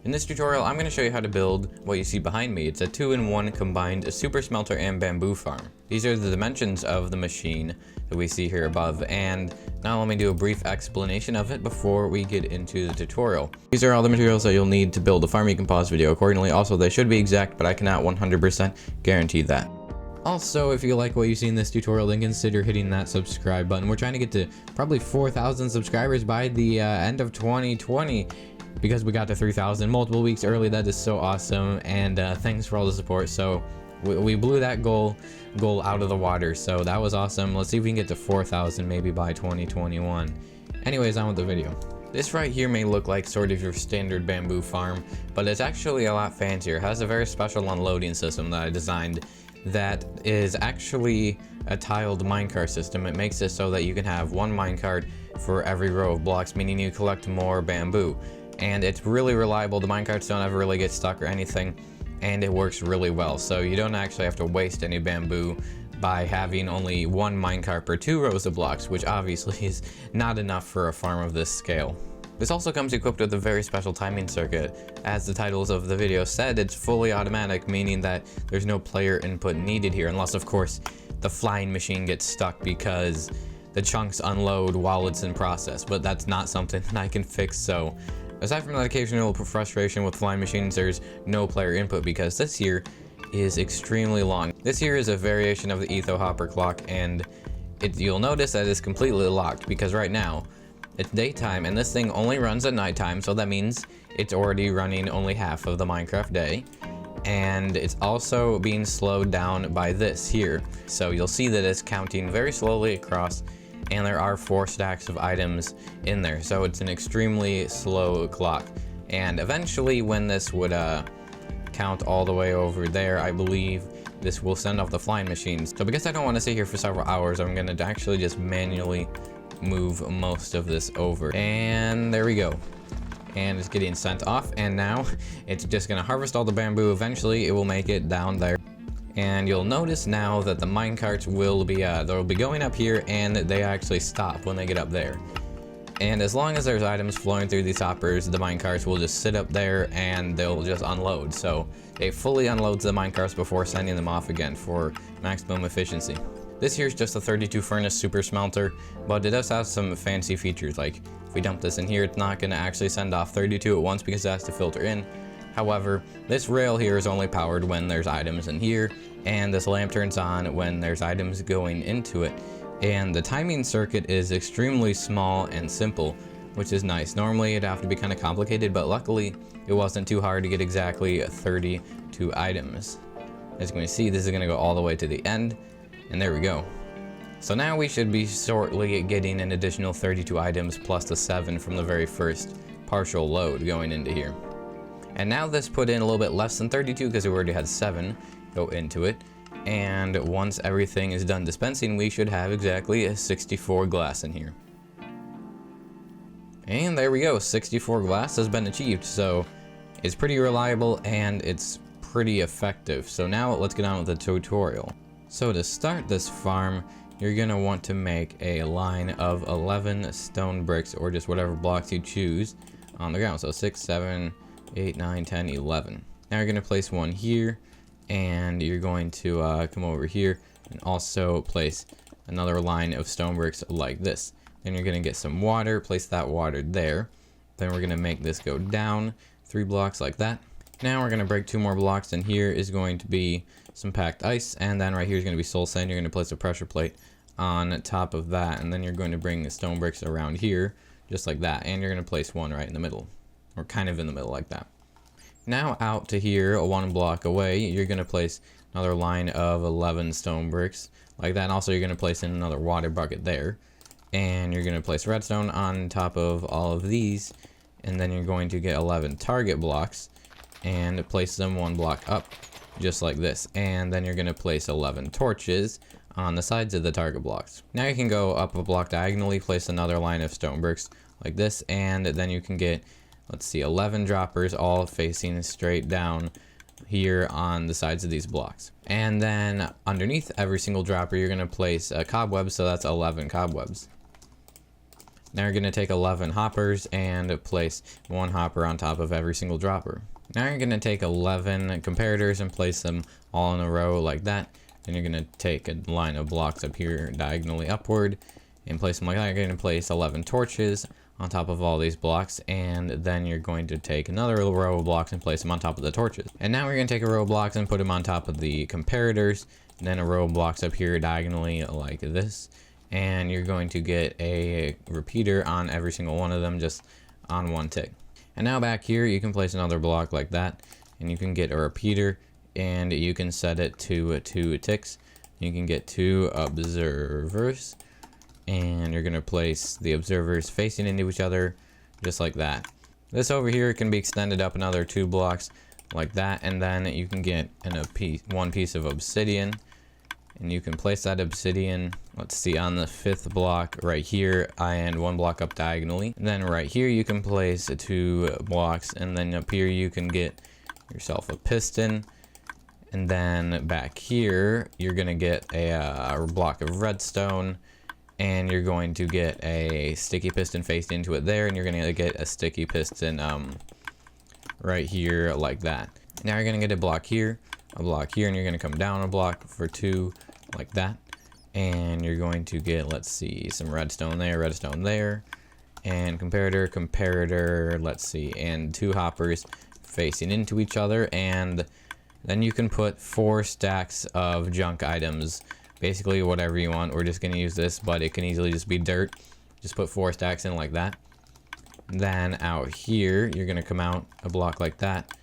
In this tutorial, I'm going to show you how to build what you see behind me. It's a 2-in-1 combined Super Smelter and bamboo farm. These are the dimensions of the machine that we see here above, and now let me do a brief explanation of it before we get into the tutorial. These are all the materials that you'll need to build the farm. You can pause the video accordingly. Also, they should be exact, but I cannot 100% guarantee that. Also, if you like what you see in this tutorial, then consider hitting that subscribe button. We're trying to get to probably 4,000 subscribers by the end of 2020. Because we got to 3,000 multiple weeks early. That is so awesome, and thanks for all the support. So we blew that goal out of the water, so that was awesome. Let's see if we can get to 4,000 maybe by 2021. Anyways, on with the video. This right here may look like sort of your standard bamboo farm, but it's actually a lot fancier. It has a very special unloading system that I designed that is actually a tiled minecart system. It makes it so that you can have one minecart for every row of blocks, meaning you collect more bamboo. And it's really reliable. The minecarts don't ever really get stuck or anything, and it works really well. So you don't actually have to waste any bamboo by having only one minecart per 2 rows of blocks, which obviously is not enough for a farm of this scale. This also comes equipped with a very special timing circuit. As the titles of the video said, it's fully automatic, meaning that there's no player input needed here, unless of course the flying machine gets stuck because the chunks unload while it's in process, but that's not something that I can fix. So aside from that occasional frustration with flying machines, there's no player input because this here is extremely long. This here is a variation of the Etho Hopper clock, and you'll notice that it's completely locked because right now it's daytime and this thing only runs at nighttime, so that means it's already running only half of the Minecraft day. And it's also being slowed down by this here. So you'll see that it's counting very slowly across, and there are 4 stacks of items in there, so it's an extremely slow clock. And eventually, when this would count all the way over there, I believe this will send off the flying machines. So because I don't want to sit here for several hours, I'm going to actually just manually move most of this over. And there we go. And it's getting sent off, and now it's just going to harvest all the bamboo. Eventually, it will make it down there. And you'll notice now that the minecarts will be they'll be going up here, and they actually stop when they get up there. And as long as there's items flowing through these hoppers, the minecarts will just sit up there and they'll just unload. So it fully unloads the minecarts before sending them off again for maximum efficiency. This here's just a 32 furnace super smelter, but it does have some fancy features. Like if we dump this in here, it's not going to actually send off 32 at once because it has to filter in. However, this rail here is only powered when there's items in here, and this lamp turns on when there's items going into it. And the timing circuit is extremely small and simple, which is nice. Normally it'd have to be kind of complicated, but luckily it wasn't too hard to get exactly 32 items. As you can see, this is going to go all the way to the end, and there we go. So now we should be shortly getting an additional 32 items plus the 7 from the very first partial load going into here. And now this put in a little bit less than 32 because we already had 7 go into it. And once everything is done dispensing, we should have exactly a 64 glass in here. And there we go, 64 glass has been achieved. So it's pretty reliable and it's pretty effective. So now let's get on with the tutorial. So to start this farm, you're going to want to make a line of 11 stone bricks, or just whatever blocks you choose, on the ground. So 6, 7, 8, 9, 10, 11. Now you're going to place one here, and you're going to come over here and also place another line of stone bricks like this. Then you're going to get some water, place that water there. Then we're going to make this go down 3 blocks like that. Now we're going to break 2 more blocks, and here is going to be some packed ice, and then right here is going to be soul sand. You're going to place a pressure plate on top of that, and then you're going to bring the stone bricks around here just like that, and you're going to place one right in the middle, or kind of in the middle like that. Now out to here, 1 block away, you're going to place another line of 11 stone bricks like that, and also you're going to place in another water bucket there, and you're going to place redstone on top of all of these, and then you're going to get 11 target blocks and place them 1 block up just like this, and then you're going to place 11 torches on the sides of the target blocks. Now you can go up a block diagonally, place another line of stone bricks like this, and then you can get, let's see, 11 droppers all facing straight down here on the sides of these blocks. And then underneath every single dropper, you're going to place a cobweb, so that's 11 cobwebs. Now you're going to take 11 hoppers and place one hopper on top of every single dropper. Now you're going to take 11 comparators and place them all in a row like that. Then you're going to take a line of blocks up here diagonally upward and place them like that. You're going to place 11 torches on top of all these blocks, and then you're going to take another row of blocks and place them on top of the torches. And now we're going to take a row of blocks and put them on top of the comparators, and then a row of blocks up here diagonally like this. And you're going to get a repeater on every single one of them, just on one tick. And now back here you can place another block like that, and you can get a repeater, and you can set it to 2 ticks. You can get 2 observers, and you're going to place the observers facing into each other just like that. This over here can be extended up another 2 blocks like that, and then you can get one piece of obsidian, and you can place that obsidian, let's see, on the 5th block right here, and 1 block up diagonally. And then right here you can place 2 blocks, and then up here you can get yourself a piston. And then back here you're gonna get a block of redstone, and you're going to get a sticky piston faced into it there, and you're gonna get a sticky piston right here like that. Now you're gonna get a block here, and you're gonna come down a block for 2 like that, and you're going to get, let's see, some redstone there, and comparator, let's see, and 2 hoppers facing into each other, and then you can put 4 stacks of junk items, basically whatever you want. We're just going to use this, but it can easily just be dirt. Just put 4 stacks in like that. Then out here, you're going to come out a block like that,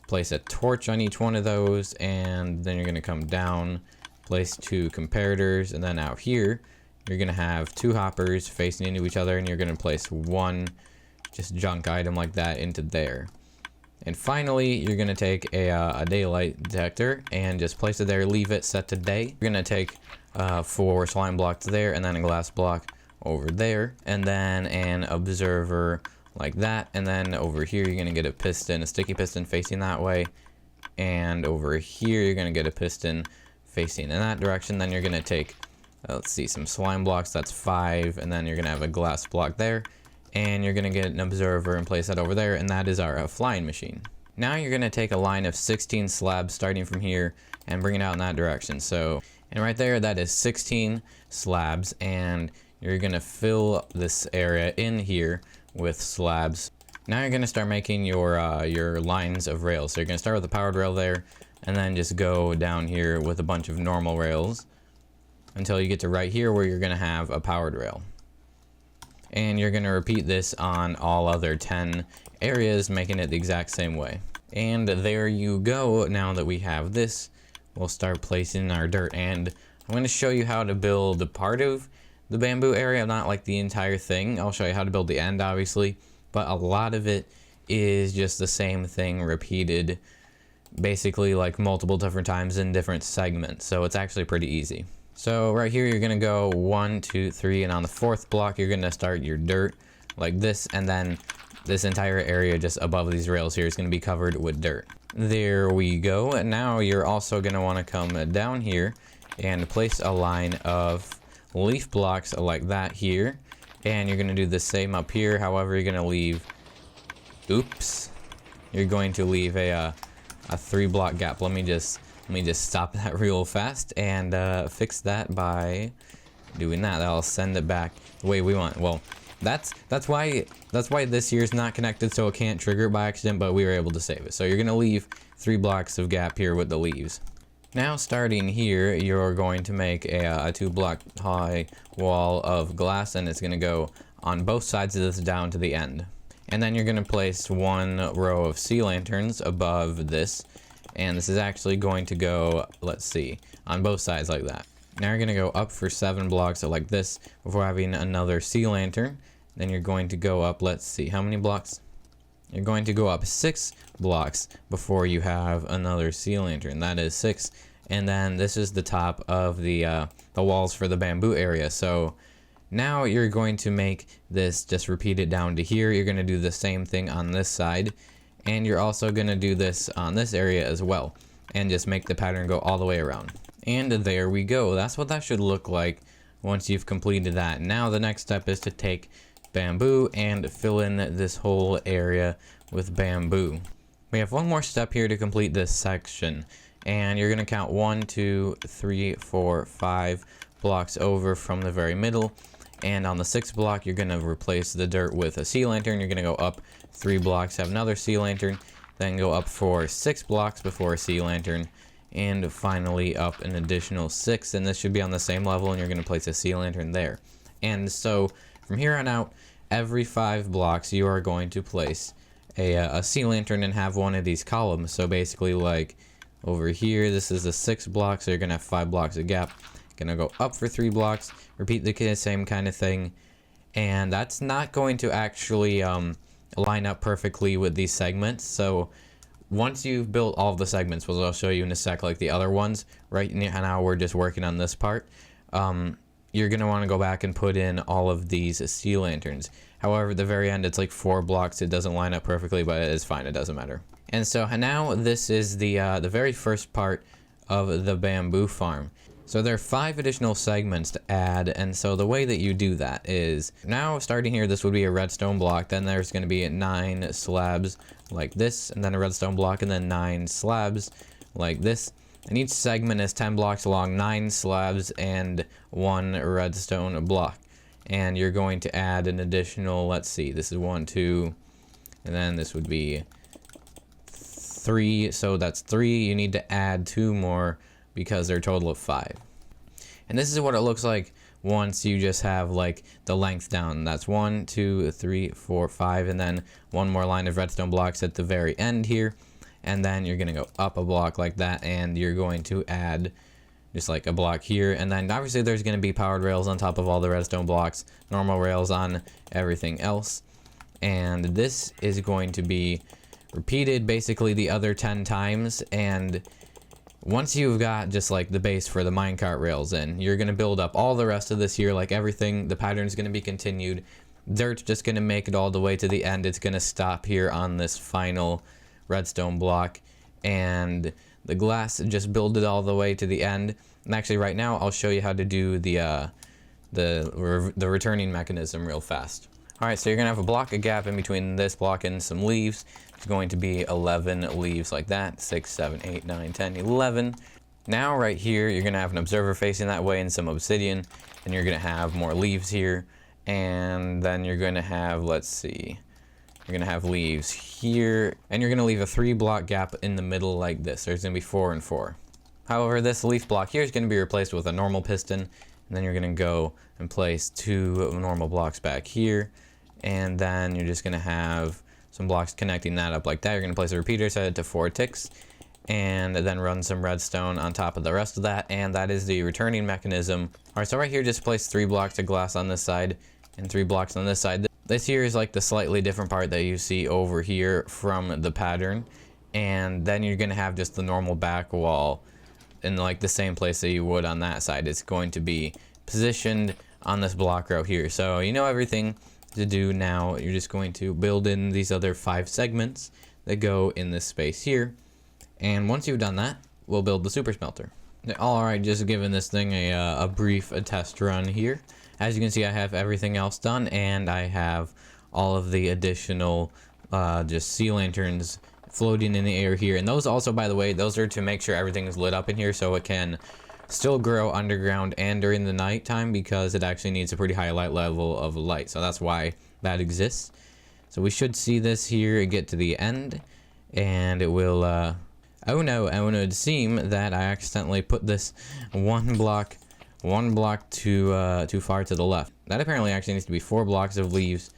place a torch on each one of those, and then you're going to come down, place 2 comparators, and then out here, you're going to have 2 hoppers facing into each other, and you're going to place 1 just junk item like that into there. And finally, you're going to take a daylight detector and just place it there, leave it set to day. You're going to take 4 slime blocks there, and then a glass block over there, and then an observer like that. And then over here, you're going to get a piston, a sticky piston facing that way. And over here, you're going to get a piston facing in that direction. Then you're going to take, let's see, some slime blocks, that's 5, and then you're going to have a glass block there. And you're going to get an observer and place that over there, and that is our flying machine. Now you're going to take a line of 16 slabs starting from here and bring it out in that direction. So, and right there, that is 16 slabs, and you're going to fill this area in here with slabs. Now you're going to start making your lines of rails. So you're going to start with a powered rail there, and then just go down here with a bunch of normal rails until you get to right here where you're going to have a powered rail. And you're going to repeat this on all other 10 areas, making it the exact same way. And there you go. Now that we have this, we'll start placing our dirt, and I'm going to show you how to build a part of the bamboo area, not like the entire thing. I'll show you how to build the end, obviously, but a lot of it is just the same thing repeated basically like multiple different times in different segments, so it's actually pretty easy. So right here you're gonna go 1, 2, 3, and on the 4th block you're gonna start your dirt like this, and then this entire area just above these rails here is gonna be covered with dirt. There we go. And now you're also gonna wanna come down here and place a line of leaf blocks like that here, and you're gonna do the same up here. However, you're gonna leave, you're going to leave a 3-block gap. Let me just stop that real fast and fix that by doing that. That'll send it back the way we want. Well, that's why this here is not connected, so it can't trigger it by accident, but we were able to save it. So you're gonna leave 3 blocks of gap here with the leaves. Now starting here, you're going to make a 2-block high wall of glass, and it's gonna go on both sides of this down to the end. And then you're gonna place 1 row of sea lanterns above this, and this is actually going to go, let's see, on both sides like that. Now you're gonna go up for 7 blocks like this before having another sea lantern. Then you're going to go up, let's see, how many blocks? You're going to go up 6 blocks before you have another sea lantern. That is 6. And then this is the top of the walls for the bamboo area. So now you're going to make this, just repeat it down to here. You're gonna do the same thing on this side, and you're also gonna do this on this area as well, and just make the pattern go all the way around. And there we go. That's what that should look like once you've completed that. Now the next step is to take bamboo and fill in this whole area with bamboo. We have one more step here to complete this section, and you're going to count 1, 2, 3, 4, 5 blocks over from the very middle, and on the 6th block you're going to replace the dirt with a sea lantern. You're going to go up 3 blocks, have another sea lantern, then go up for 6 blocks before a sea lantern, and finally up an additional 6, and this should be on the same level, and you're going to place a sea lantern there. And so from here on out, every 5 blocks you are going to place a sea lantern and have one of these columns. So basically, like over here, this is a 6 block, so you're gonna have 5 blocks of gap. Gonna go up for 3 blocks, repeat the same kind of thing, and that's not going to actually line up perfectly with these segments. So once you've built all of the segments, which I'll show you in a sec, like the other ones, right now we're just working on this part, you're going to want to go back and put in all of these sea lanterns. However, at the very end, it's like 4 blocks. It doesn't line up perfectly, but it's fine. It doesn't matter. And so now this is the very first part of the bamboo farm. So there are 5 additional segments to add, and so the way that you do that is, now starting here, this would be a redstone block, then there's going to be 9 slabs like this, and then a redstone block, and then 9 slabs like this. And each segment is 10 blocks long, 9 slabs, and 1 redstone block. And you're going to add an additional, let's see, this is 1, 2, and then this would be 3, so that's 3. You need to add 2 more because they're a total of 5. And this is what it looks like once you just have like the length down. That's 1, 2, 3, 4, 5, and then 1 more line of redstone blocks at the very end here. And then you're going to go up a block like that, and you're going to add just like a block here. And then obviously there's going to be powered rails on top of all the redstone blocks, normal rails on everything else. And this is going to be repeated basically the other 10 times. And once you've got just like the base for the minecart rails in, you're going to build up all the rest of this here, like everything. The pattern's going to be continued. Dirt's just going to make it all the way to the end. It's going to stop here on this final redstone block, and the glass, just build it all the way to the end. And actually right now I'll show you how to do the returning mechanism real fast. Alright, so you're gonna have a block of gap in between this block and some leaves. It's going to be 11 leaves like that, 6, 7, 8, 9, 10, 11. Now right here you're gonna have an observer facing that way and some obsidian, and you're gonna have more leaves here, and then you're gonna have, let's see, you're gonna have leaves here, and you're gonna leave a 3 block gap in the middle like this. There's gonna be 4 and 4. However, this leaf block here is gonna be replaced with a normal piston, and then you're gonna go and place 2 normal blocks back here, and then you're just gonna have some blocks connecting that up like that. You're gonna place a repeater, set it to 4 ticks, and then run some redstone on top of the rest of that, and that is the returning mechanism. Alright, so right here just place 3 blocks of glass on this side and 3 blocks on this side. This here is like the slightly different part that you see over here from the pattern, and then you're gonna have just the normal back wall in like the same place that you would on that side. It's going to be positioned on this block row here. So you know everything to do now. You're just going to build in these other 5 segments that go in this space here, and once you've done that, we'll build the super smelter. Alright, just giving this thing a brief test run here. As you can see, I have everything else done, and I have all of the additional just sea lanterns floating in the air here. And those also, by the way, those are to make sure everything is lit up in here so it can still grow underground and during the nighttime, because it actually needs a pretty high light level of light. So that's why that exists. So we should see this here get to the end, and it will oh no, it would seem that I accidentally put this one block too far to the left. That apparently actually needs to be 4 blocks of leaves,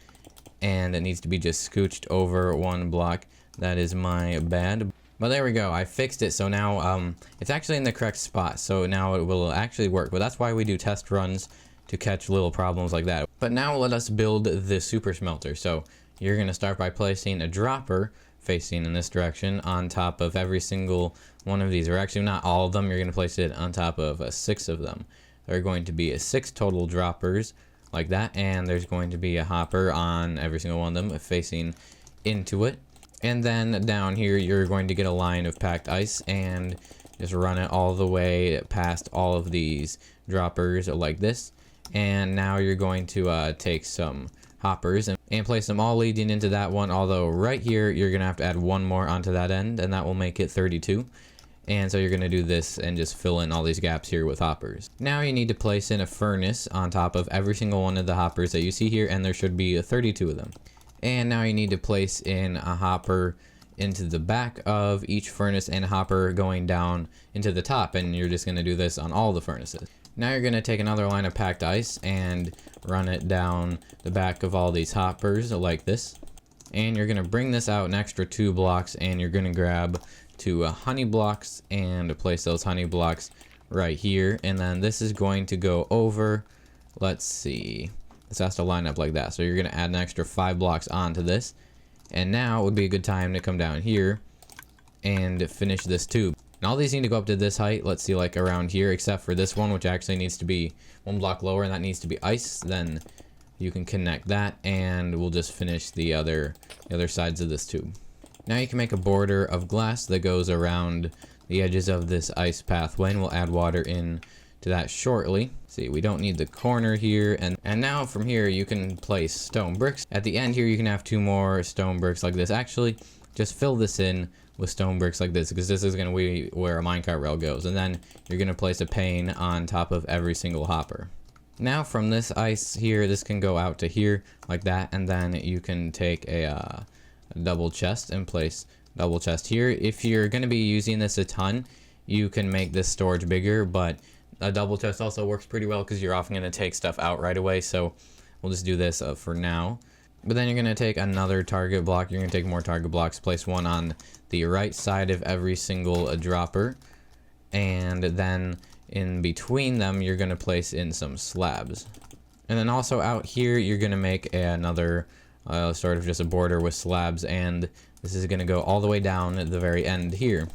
and it needs to be just scooched over 1 block. That is my bad. But there we go, I fixed it, so now it's actually in the correct spot, so now it will actually work. But that's why we do test runs, to catch little problems like that. But now let us build the super smelter. So you're going to start by placing a dropper facing in this direction on top of every single one of these, or actually not all of them. You're going to place it on top of 6 of them. There are going to be 6 total droppers like that, and there's going to be a hopper on every single one of them facing into it. And then down here you're going to get a line of packed ice and just run it all the way past all of these droppers like this. And now you're going to take some hoppers and place them all leading into that one, although right here you're gonna have to add one more onto that end, and that will make it 32. And so you're gonna do this and just fill in all these gaps here with hoppers. Now you need to place in a furnace on top of every single one of the hoppers that you see here, and there should be 32 of them. And now you need to place in a hopper into the back of each furnace and a hopper going down into the top, and you're just gonna do this on all the furnaces. Now you're gonna take another line of packed ice and run it down the back of all these hoppers like this. And you're gonna bring this out an extra 2 blocks, and you're gonna grab 2 honey blocks and place those honey blocks right here. And then this is going to go over, let's see, this has to line up like that. So you're gonna add an extra 5 blocks onto this. And now would be a good time to come down here and finish this tube. And all these need to go up to this height, let's see, like around here, except for this one, which actually needs to be 1 block lower, and that needs to be ice. Then you can connect that, and we'll just finish the other sides of this tube. Now you can make a border of glass that goes around the edges of this ice pathway, and we'll add water in to that shortly. See, we don't need the corner here, and now from here you can place stone bricks. At the end here you can have 2 more stone bricks like this. Actually, just fill this in with stone bricks like this, because this is going to be where a minecart rail goes, and then you're going to place a pane on top of every single hopper. Now from this ice here, this can go out to here like that, and then you can take a double chest and place double chest here. If you're going to be using this a ton, you can make this storage bigger, but a double chest also works pretty well because you're often going to take stuff out right away. So we'll just do this for now. But then you're going to take another target block. You're going to take more target blocks, place one on the right side of every single dropper, and then in between them you're going to place in some slabs. And then also out here you're going to make another sort of just a border with slabs, and this is going to go all the way down at the very end here.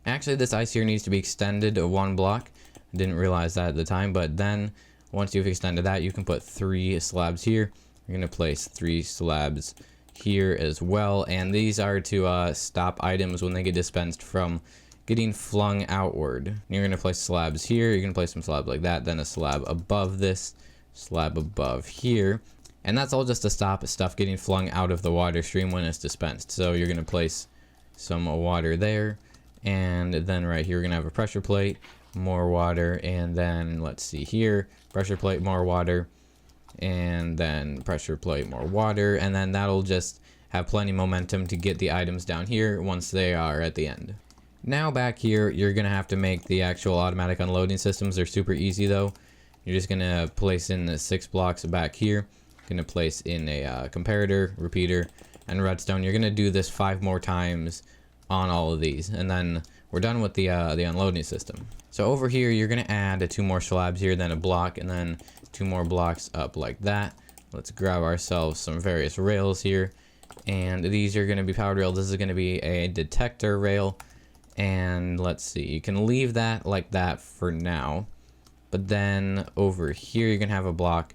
Actually, this ice here needs to be extended 1 block. Didn't realize that at the time, but then once you've extended that, you can put 3 slabs here. You're going to place 3 slabs here as well, and these are to stop items when they get dispensed from getting flung outward. You're going to place slabs here. You're going to place some slabs like that, then a slab above this, slab above here, and that's all just to stop stuff getting flung out of the water stream when it's dispensed. So you're going to place some water there, and then right here we're going to have a pressure plate, more water, and then let's see here, pressure plate, more water, and then pressure plate, more water, and then that'll just have plenty of momentum to get the items down here once they are at the end. Now back here, you're gonna have to make the actual automatic unloading systems. They're super easy though. You're just gonna place in the 6 blocks back here. Gonna place in a comparator, repeater, and redstone. You're gonna do this 5 more times on all of these, and then we're done with the unloading system. So over here, you're gonna add 2 more slabs here, then a block, and then 2 more blocks up like that. Let's grab ourselves some various rails here, and these are gonna be powered rail. This is gonna be a detector rail, and let's see, you can leave that like that for now, but then over here you're gonna have a block,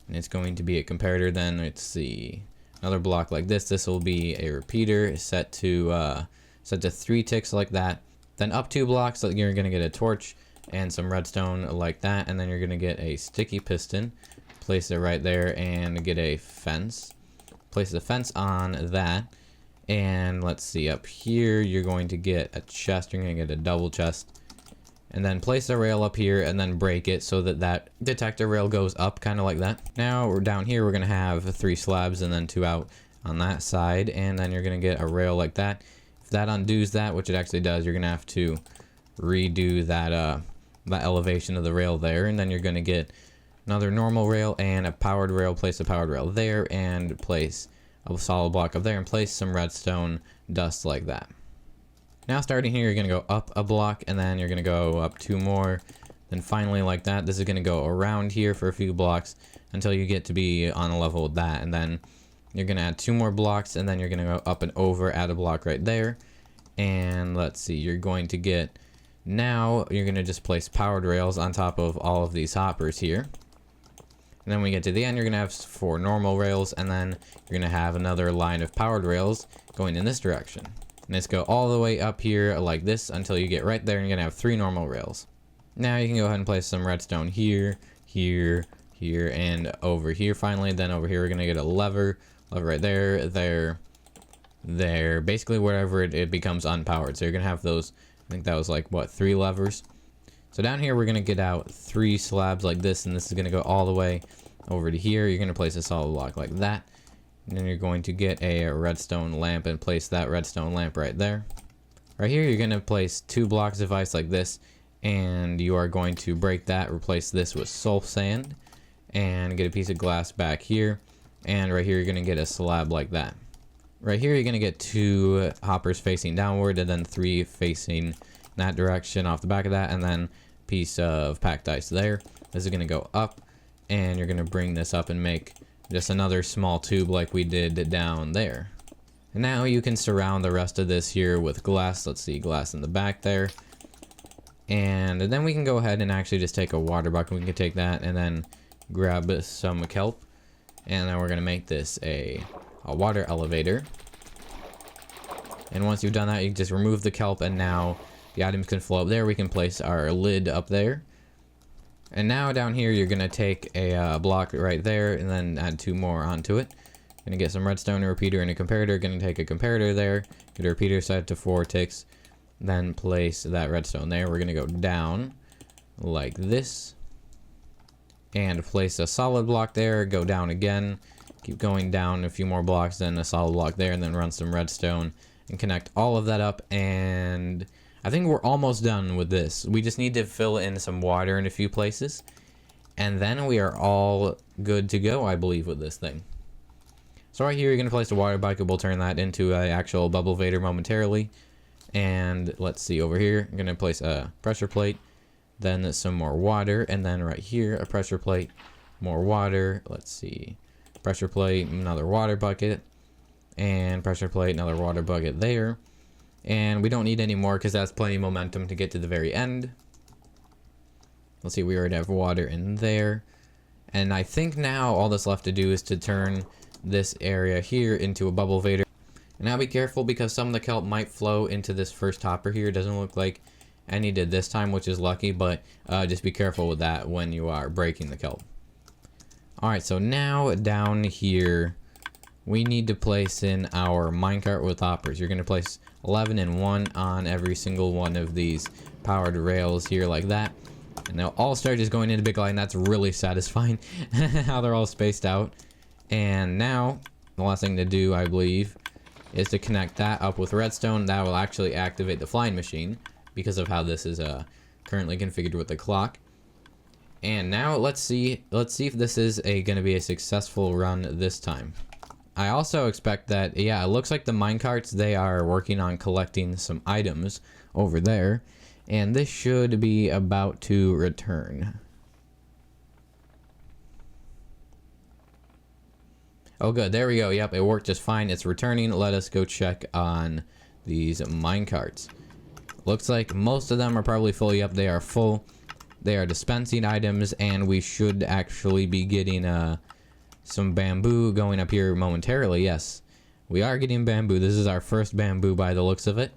and it's going to be a comparator. Then let's see, another block like this. This will be a repeater set to 3 ticks like that. Then up 2 blocks, so you're gonna get a torch and some redstone like that, and then you're gonna get a sticky piston, place it right there, and get a fence. Place the fence on that, and let's see, up here you're going to get a chest. You're gonna get a double chest, and then place the rail up here, and then break it so that that detector rail goes up, kind of like that. Now we're down here, we're gonna have 3 slabs and then 2 out on that side, and then you're gonna get a rail like that. If that undoes that, which it actually does, you're gonna have to redo that that elevation of the rail there, and then you're gonna get another normal rail and a powered rail. Place a powered rail there, and place a solid block up there, and place some redstone dust like that. Now starting here, you're gonna go up a block, and then you're gonna go up 2 more, then finally like that. This is gonna go around here for a few blocks until you get to be on a level with that, and then you're gonna add 2 more blocks, and then you're gonna go up and over, add a block right there, and let's see, you're going to get, now you're gonna just place powered rails on top of all of these hoppers here, and then when we get to the end, you're gonna have 4 normal rails, and then you're gonna have another line of powered rails going in this direction, and let's go all the way up here like this until you get right there, and you're gonna have 3 normal rails. Now you can go ahead and place some redstone here, here, here and over here finally. Then over here we're gonna get a lever right there, there, basically wherever it becomes unpowered. So you're gonna have those, I think that was like what, 3 levers. So down here we're gonna get out 3 slabs like this, and this is gonna go all the way over to here. You're gonna place a solid block like that, and then you're going to get a redstone lamp and place that redstone lamp right there. Right here you're gonna place 2 blocks of ice like this, and you are going to break that, replace this with soul sand, and get a piece of glass back here. And right here you're gonna get a slab like that. Right here you're gonna get 2 hoppers facing downward, and then 3 facing that direction off the back of that, and then piece of packed ice there. This is gonna go up, and you're gonna bring this up and make just another small tube like we did down there. And now you can surround the rest of this here with glass. Let's see, glass in the back there. And then we can go ahead and actually just take a water bucket. We can take that and then grab some kelp, and then we're gonna make this a water elevator. And once you've done that, you can just remove the kelp, and now the items can flow up there. We can place our lid up there. And now down here, you're gonna take a block right there, and then add 2 more onto it. Gonna get some redstone, a repeater, and a comparator. Gonna take a comparator there, get a repeater set to 4 ticks, then place that redstone there. We're gonna go down like this, and place a solid block there, go down again, keep going down a few more blocks, then a solid block there, and then run some redstone and connect all of that up. And I think we're almost done with this. We just need to fill in some water in a few places, and then we are all good to go, I believe, with this thing. So right here you're gonna place the water bucket. We'll turn that into an actual bubble vader momentarily. And let's see, over here I'm gonna place a pressure plate, then some more water, and then right here a pressure plate, more water. Let's see, pressure plate, another water bucket, and pressure plate, another water bucket there. And we don't need any more because that's plenty of momentum to get to the very end. Let's see, we already have water in there. And I think now all that's left to do is to turn this area here into a bubble vader. And now be careful because some of the kelp might flow into this first hopper here. It doesn't look like any did this time, which is lucky, but just be careful with that when you are breaking the kelp. Alright, so now down here we need to place in our minecart with hoppers. You're going to place 11 and 1 on every single one of these powered rails here like that. And they'll all start just going into big line. That's really satisfying how they're all spaced out. And now the last thing to do, I believe, is to connect that up with redstone. That will actually activate the flying machine because of how this is currently configured with the clock. And now let's see if this is going to be a successful run this time. I also expect that, yeah, it looks like the minecarts, they are working on collecting some items over there, and this should be about to return. Oh good, there we go. Yep, it worked just fine. It's returning. Let us go check on these minecarts. Looks like most of them are probably fully up. They are full. They are dispensing items, and we should actually be getting some bamboo going up here momentarily. Yes, we are getting bamboo. This is our first bamboo by the looks of it,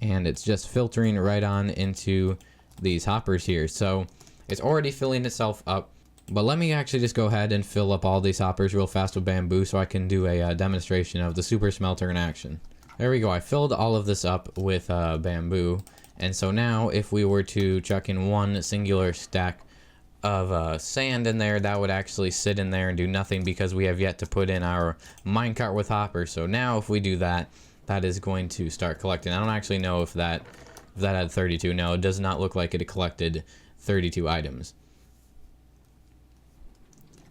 and it's just filtering right on into these hoppers here. So it's already filling itself up. But let me actually just go ahead and fill up all these hoppers real fast with bamboo so I can do a demonstration of the Super Smelter in action. There we go. I filled all of this up with bamboo. And so now if we were to chuck in one singular stack of sand in there, that would actually sit in there and do nothing because we have yet to put in our minecart with hoppers. So now if we do that, that is going to start collecting. I don't actually know if that had 32. No, it does not look like it collected 32 items.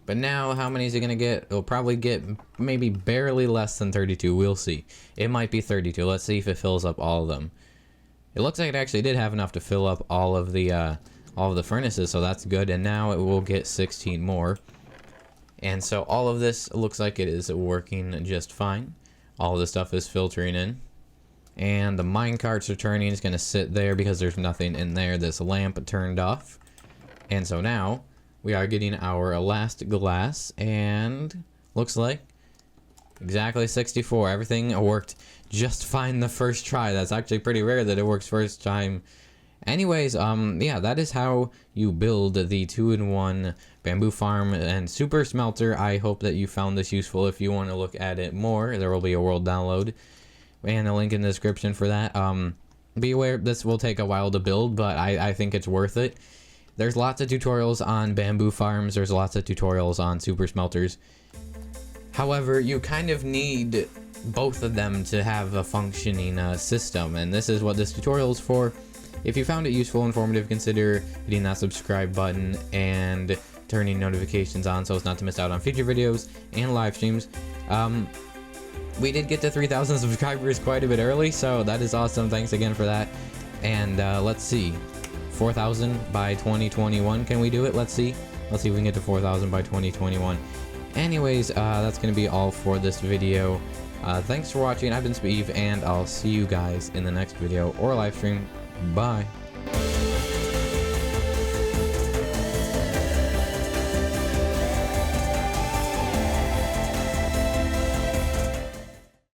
But now, how many is it going to get? It'll probably get maybe barely less than 32. We'll see. It might be 32. Let's see if it fills up all of them. It looks like it actually did have enough to fill up all of the furnaces, so that's good. And now it will get 16 more. And so all of this looks like it is working just fine. All of the stuff is filtering in. And the minecarts are turning. It's going to sit there because there's nothing in there. This lamp turned off. And so now we are getting our last glass, and looks like exactly 64. Everything worked just fine the first try. That's actually pretty rare that it works first time Anyways, yeah, that is how you build the 2-in-1 bamboo farm and super smelter. I hope that you found this useful. If you want to look at it more, there will be a world download and a link in the description for that. Be aware this will take a while to build, but I think it's worth it. There's lots of tutorials on bamboo farms. There's lots of tutorials on super smelters. However, you kind of need both of them to have a functioning system, and this is what this tutorial is for. If you found it useful, informative, consider hitting that subscribe button and turning notifications on so as not to miss out on future videos and live streams. We did get to 3,000 subscribers quite a bit early, so that is awesome. Thanks again for that. And let's see, 4,000 by 2021. Can we do it? Let's see. Let's see if we can get to 4,000 by 2021. Anyways, that's going to be all for this video. Thanks for watching. I've been Speeve, and I'll see you guys in the next video or live stream. Bye.